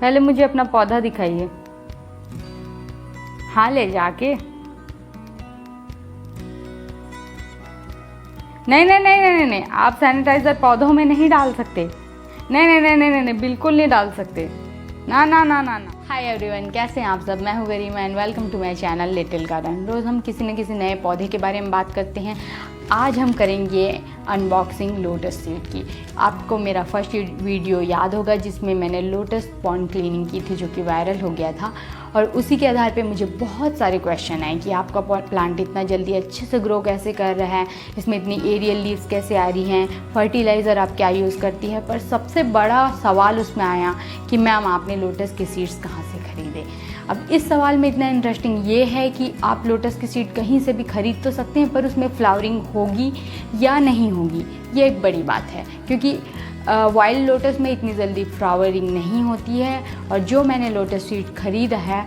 पहले मुझे अपना पौधा दिखाइए। हाँ, ले जाके। नहीं नहीं नहीं नहीं नहीं, आप सैनिटाइज़र पौधों में नहीं डाल सकते। नहीं नहीं नहीं नहीं नहीं, बिल्कुल नहीं डाल सकते। ना ना ना ना ना। हाय एवरीवन, कैसे हैं आप सब? मैं हूँ Garima and welcome to my channel little garden. रोज़ हम किसी न किसी नए पौधे के बारे में बात करते हैं। आज हम करेंगे अनबॉक्सिंग लोटस सीड की। आपको मेरा फर्स्ट वीडियो याद होगा जिसमें मैंने लोटस पॉन्ड क्लीनिंग की थी, जो कि वायरल हो गया था। और उसी के आधार पे मुझे बहुत सारे क्वेश्चन आए कि आपका प्लांट इतना जल्दी अच्छे से ग्रो कैसे कर रहा है, इसमें इतनी एरियल लीव्स कैसे आ रही हैं, फर्टिलाइज़र आप क्या यूज़ करती है। पर सबसे बड़ा सवाल उसमें आया कि मैम आपने लोटस के सीड्स कहाँ से खरीदे। अब इस सवाल में इतना इंटरेस्टिंग ये है कि आप लोटस की सीड कहीं से भी खरीद तो सकते हैं, पर उसमें फ्लावरिंग होगी या नहीं होगी ये एक बड़ी बात है, क्योंकि वाइल्ड लोटस में इतनी जल्दी फ्लावरिंग नहीं होती है। और जो मैंने लोटस सीड ख़रीदा है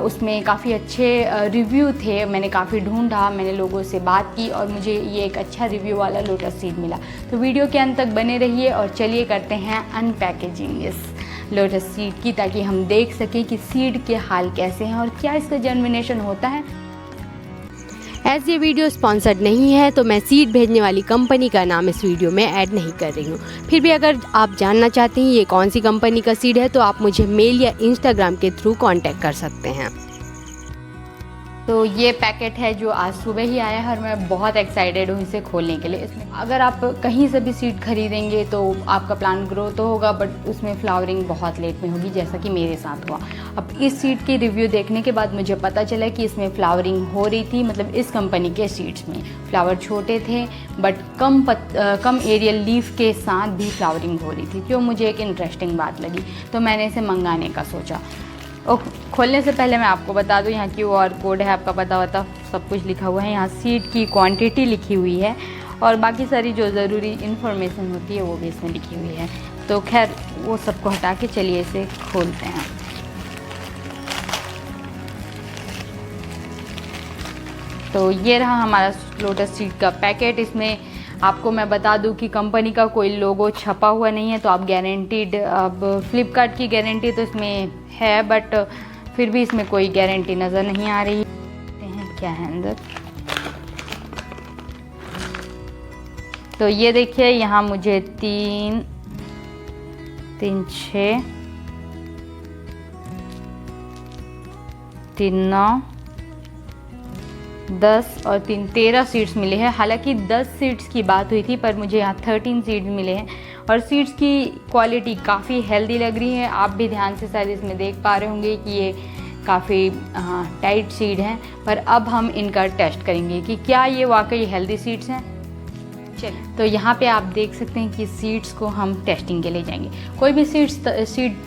उसमें काफ़ी अच्छे रिव्यू थे। मैंने काफ़ी ढूंढा, मैंने लोगों से बात की और मुझे ये एक अच्छा रिव्यू वाला लोटस सीड मिला। तो वीडियो के अंत तक बने रहिए और चलिए करते हैं अनपैकेजिंग इस लोटस सीड की, ताकि हम देख सकें कि सीड के हाल कैसे हैं और क्या इसका जर्मिनेशन होता है। एज ये वीडियो स्पॉन्सर्ड नहीं है तो मैं सीड भेजने वाली कंपनी का नाम इस वीडियो में ऐड नहीं कर रही हूँ। फिर भी अगर आप जानना चाहते हैं ये कौन सी कंपनी का सीड है तो आप मुझे मेल या इंस्टाग्राम के थ्रू कांटेक्ट कर सकते हैं। तो ये पैकेट है जो आज सुबह ही आया है और मैं बहुत एक्साइटेड हूँ इसे खोलने के लिए। इसमें अगर आप कहीं से भी सीड खरीदेंगे तो आपका प्लांट ग्रो तो होगा, बट उसमें फ्लावरिंग बहुत लेट में होगी, जैसा कि मेरे साथ हुआ। अब इस सीड की रिव्यू देखने के बाद मुझे पता चला कि इसमें फ्लावरिंग हो रही थी, मतलब इस कंपनी के सीड्स में फ्लावर छोटे थे बट कम एरियल लीफ के साथ भी फ्लावरिंग हो रही थी, जो मुझे एक इंटरेस्टिंग बात लगी। तो मैंने इसे मंगाने का सोचा। खोलने से पहले मैं आपको बता दूं, यहाँ QR कोड है, आपका पता वता सब कुछ लिखा हुआ है। यहाँ सीड की क्वांटिटी लिखी हुई है और बाकी सारी जो ज़रूरी इन्फॉर्मेशन होती है वो भी इसमें लिखी हुई है। तो खैर वो सबको हटा के चलिए इसे खोलते हैं। तो ये रहा हमारा लोटस सीड का पैकेट। इसमें आपको मैं बता दूं कि कंपनी का कोई लोगो छपा हुआ नहीं है, तो आप गारंटीड, अब फ्लिपकार्ट की गारंटी तो इसमें है बट फिर भी इसमें कोई गारंटी नज़र नहीं आ रही है। क्या है अंदर? तो ये देखिए, यहाँ मुझे 3, 6, 3, 9, 10 और 3, 13 सीड्स मिले हैं। हालांकि 10 सीड्स की बात हुई थी पर मुझे यहाँ 13 सीड्स मिले हैं और सीड्स की क्वालिटी काफ़ी हेल्दी लग रही है। आप भी ध्यान से शायद इसमें देख पा रहे होंगे कि ये काफ़ी टाइट सीड हैं। पर अब हम इनका टेस्ट करेंगे कि क्या ये वाकई हेल्दी सीड्स हैं। चलिए, तो यहाँ पे आप देख सकते हैं कि सीड्स को हम टेस्टिंग के लिए जाएंगे। कोई भी सीड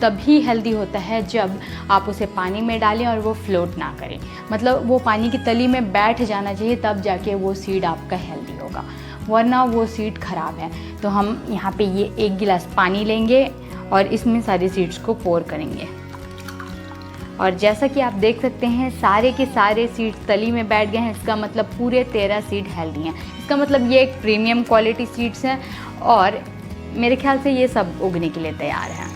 तभी हेल्दी होता है जब आप उसे पानी में डालें और वो फ्लोट ना करे, मतलब वो पानी की तली में बैठ जाना चाहिए, तब जाके वो सीड आपका हेल्दी होगा, वरना वो सीड ख़राब है। तो हम यहाँ पे ये 1 गिलास पानी लेंगे और इसमें सारी सीड्स को पोर करेंगे। और जैसा कि आप देख सकते हैं सारे के सारे सीड्स तली में बैठ गए हैं। इसका मतलब पूरे 13 सीड हेल्दी हैं। इसका मतलब ये एक प्रीमियम क्वालिटी सीड्स हैं और मेरे ख्याल से ये सब उगने के लिए तैयार हैं।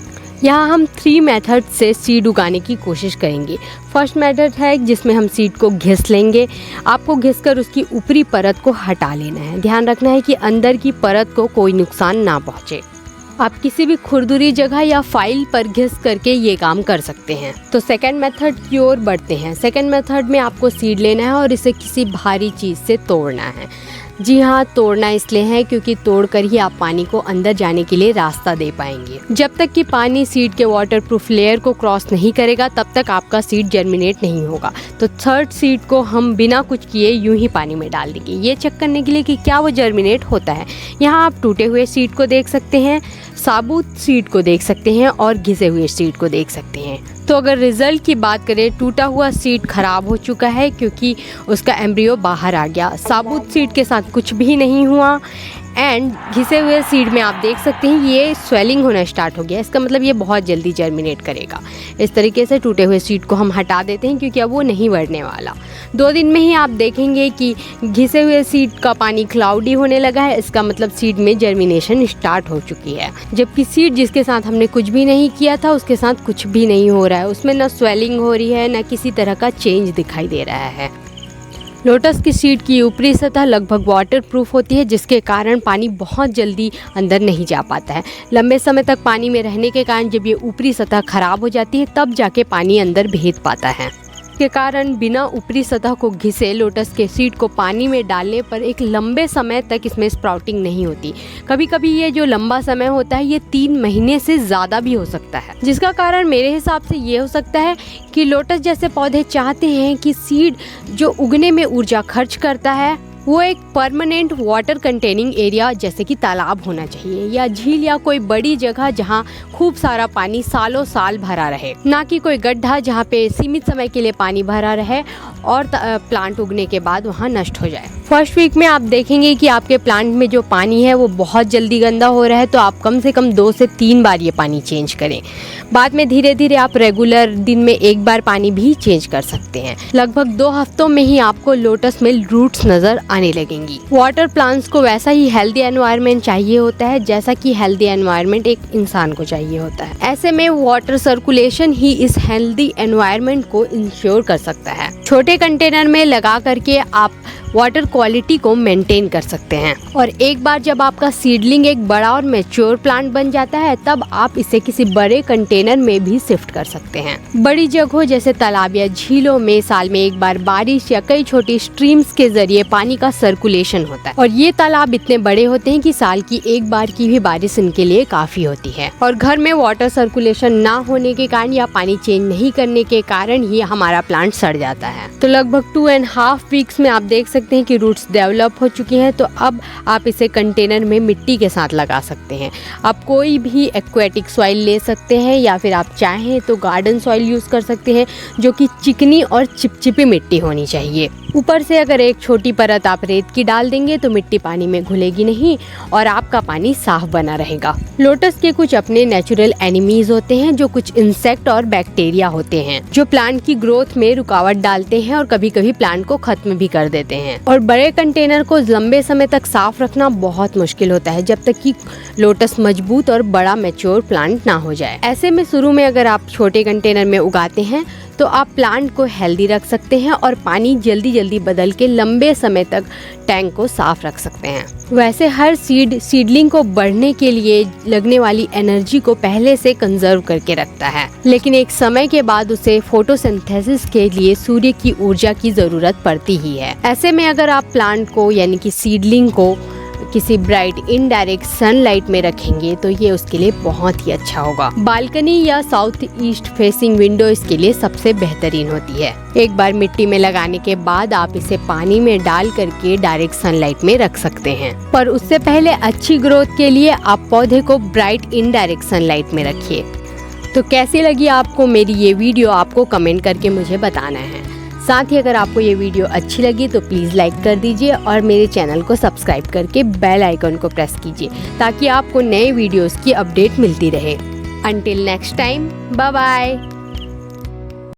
यहाँ हम 3 मेथड से सीड उगाने की कोशिश करेंगे। फर्स्ट मेथड है जिसमें हम सीड को घिस लेंगे। आपको घिसकर उसकी ऊपरी परत को हटा लेना है। ध्यान रखना है कि अंदर की परत को कोई नुकसान ना पहुँचे। आप किसी भी खुरदुरी जगह या फाइल पर घिस करके ये काम कर सकते हैं। तो सेकंड मेथड की ओर बढ़ते हैं। सेकंड मेथड में आपको सीड लेना है और इसे किसी भारी चीज़ से तोड़ना है। जी हाँ, तोड़ना इसलिए है क्योंकि तोड़कर ही आप पानी को अंदर जाने के लिए रास्ता दे पाएंगे। जब तक कि पानी सीड के वाटरप्रूफ लेयर को क्रॉस नहीं करेगा तब तक आपका सीड जर्मिनेट नहीं होगा। तो थर्ड सीड को हम बिना कुछ किए यूं ही पानी में डाल देंगे, ये चेक करने के लिए कि क्या वो जर्मिनेट होता है। यहाँ आप टूटे हुए सीड को देख सकते हैं, साबुत सीड को देख सकते हैं और घिसे हुए सीड को देख सकते हैं। तो अगर रिजल्ट की बात करें, टूटा हुआ सीड खराब हो चुका है क्योंकि उसका एम्ब्रियो बाहर आ गया। साबुत सीड के साथ कुछ भी नहीं हुआ। एंड घिसे हुए सीड में आप देख सकते हैं ये स्वेलिंग होना स्टार्ट हो गया। इसका मतलब ये बहुत जल्दी जर्मिनेट करेगा। इस तरीके से टूटे हुए सीड को हम हटा देते हैं क्योंकि अब वो नहीं बढ़ने वाला। 2 दिन में ही आप देखेंगे कि घिसे हुए सीड का पानी क्लाउडी होने लगा है। इसका मतलब सीड में जर्मिनेशन स्टार्ट हो चुकी है। जबकि सीड जिसके साथ हमने कुछ भी नहीं किया था उसके साथ कुछ भी नहीं हो रहा है। उसमें ना स्वेलिंग हो रही है, ना किसी तरह का चेंज दिखाई दे रहा है। लोटस की सीड की ऊपरी सतह लगभग वाटर प्रूफ होती है, जिसके कारण पानी बहुत जल्दी अंदर नहीं जा पाता है। लंबे समय तक पानी में रहने के कारण जब ये ऊपरी सतह खराब हो जाती है तब जाके पानी अंदर भेद पाता है। के कारण बिना ऊपरी सतह को घिसे लोटस के सीड को पानी में डालने पर एक लंबे समय तक इसमें स्प्राउटिंग नहीं होती। कभी कभी ये जो लंबा समय होता है ये 3 महीने से ज़्यादा भी हो सकता है, जिसका कारण मेरे हिसाब से ये हो सकता है कि लोटस जैसे पौधे चाहते हैं कि सीड जो उगने में ऊर्जा खर्च करता है वो एक परमानेंट वाटर कंटेनिंग एरिया जैसे कि तालाब होना चाहिए या झील या कोई बड़ी जगह जहां खूब सारा पानी सालों साल भरा रहे, ना कि कोई गड्ढा जहां पे सीमित समय के लिए पानी भरा रहे और प्लांट उगने के बाद वहां नष्ट हो जाए। फर्स्ट वीक में आप देखेंगे कि आपके प्लांट में जो पानी है वो बहुत जल्दी गंदा हो रहा है, तो आप कम से कम 2 से 3 बार ये पानी चेंज करें। बाद में धीरे धीरे आप रेगुलर दिन में 1 बार पानी भी चेंज कर सकते हैं। लगभग 2 हफ्तों में ही आपको लोटस में रूट्स नजर आने लगेंगी। वाटर प्लांट्स को वैसा ही हेल्दी एनवायरनमेंट चाहिए होता है जैसा कि हेल्दी एनवायरनमेंट एक इंसान को चाहिए होता है। ऐसे में वाटर सर्कुलेशन ही इस हेल्दी एनवायरनमेंट को इंश्योर कर सकता है। छोटे कंटेनर में लगा करके आप वाटर क्वालिटी को मेंटेन कर सकते हैं और एक बार जब आपका सीडलिंग एक बड़ा और मैच्योर प्लांट बन जाता है तब आप इसे किसी बड़े कंटेनर में भी शिफ्ट कर सकते हैं। बड़ी जगहों जैसे तालाब या झीलों में साल में 1 बार बारिश या कई छोटी स्ट्रीम्स के जरिए पानी का सर्कुलेशन होता है और ये तालाब इतने बड़े होते हैं कि साल की 1 बार की भी बारिश इनके लिए काफी होती है। और घर में वाटर सर्कुलेशन ना होने के कारण या पानी चेंज नहीं करने के कारण ही हमारा प्लांट सड़ जाता है। तो लगभग 2.5 वीक्स में आप देख सकते हैं कि रूट्स डेवलप हो चुकी हैं। तो अब आप इसे कंटेनर में मिट्टी के साथ लगा सकते हैं। आप कोई भी एक्वेटिक सॉइल ले सकते हैं या फिर आप चाहें तो गार्डन सॉइल यूज़ कर सकते हैं जो कि चिकनी और चिपचिपी मिट्टी होनी चाहिए। ऊपर से अगर एक छोटी परत आप रेत की डाल देंगे तो मिट्टी पानी में घुलेगी नहीं और आपका पानी साफ बना रहेगा। लोटस के कुछ अपने नेचुरल एनिमीज होते हैं जो कुछ इंसेक्ट और बैक्टीरिया होते हैं जो प्लांट की ग्रोथ में रुकावट डालते हैं और कभी कभी प्लांट को खत्म भी कर देते हैं। और बड़े कंटेनर को लंबे समय तक साफ रखना बहुत मुश्किल होता है जब तक कि लोटस मजबूत और बड़ा मैच्योर प्लांट ना हो जाए। ऐसे में शुरू में अगर आप छोटे कंटेनर में उगाते हैं तो आप प्लांट को हेल्दी रख सकते हैं और पानी जल्दी जल्दी बदल के लंबे समय तक टैंक को साफ रख सकते हैं। वैसे हर सीडलिंग को बढ़ने के लिए लगने वाली एनर्जी को पहले से कंजर्व करके रखता है, लेकिन एक समय के बाद उसे फोटोसिंथेसिस के लिए सूर्य की ऊर्जा की जरूरत पड़ती ही है। ऐसे में अगर आप प्लांट को यानी कि सीडलिंग को किसी ब्राइट इनडायरेक्ट सनलाइट में रखेंगे तो ये उसके लिए बहुत ही अच्छा होगा। बालकनी या साउथ ईस्ट फेसिंग विंडो इसके लिए सबसे बेहतरीन होती है। एक बार मिट्टी में लगाने के बाद आप इसे पानी में डाल करके डायरेक्ट सनलाइट में रख सकते हैं, पर उससे पहले अच्छी ग्रोथ के लिए आप पौधे को ब्राइट इनडायरेक्ट सनलाइट में रखिए। तो कैसी लगी आपको मेरी ये वीडियो, आपको कमेंट करके मुझे बताना है। साथ ही अगर आपको ये वीडियो अच्छी लगी तो प्लीज़ लाइक कर दीजिए और मेरे चैनल को सब्सक्राइब करके बेल आइकन को प्रेस कीजिए ताकि आपको नए वीडियोस की अपडेट मिलती रहे। Until next time, bye bye.